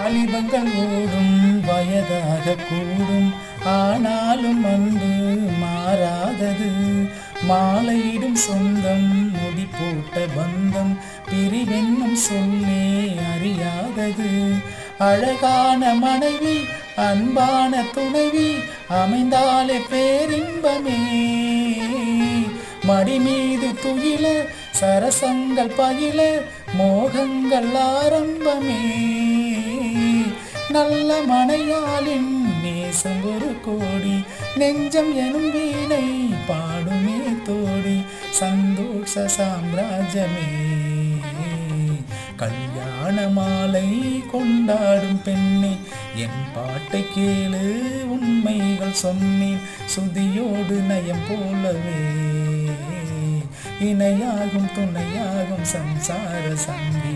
வாலிபங்கள் ஓடும் வயதாக கூடும், ஆனாலும் அன்பு மாறாதது. மாலையிடும் சொந்தம் முடி போட்ட பந்தம், பிரிவென்னும் சொல்லே அறியாதது. அழகான மனைவி அன்பான துணைவி அமைந்தாலே பேரின்பமே. மடி மீது துயில சரசங்கள் பயில மோகங்கள் ஆரம்பமே. நல்ல மனையாளின் நேசம் ஒரு கோடி, நெஞ்சம் எனும் வீணை பாடுமே தோடி. சந்தோஷ சாம்ராஜ்யமே கல்யாண மாலை கொண்டாடும் பெண்ணே, என் பாட்டை கேளு உண்மைகள் சொன்னேன். சுதியோடு நயம் போலவே இணையாகும் துணையாகும் சம்சார சங்கி.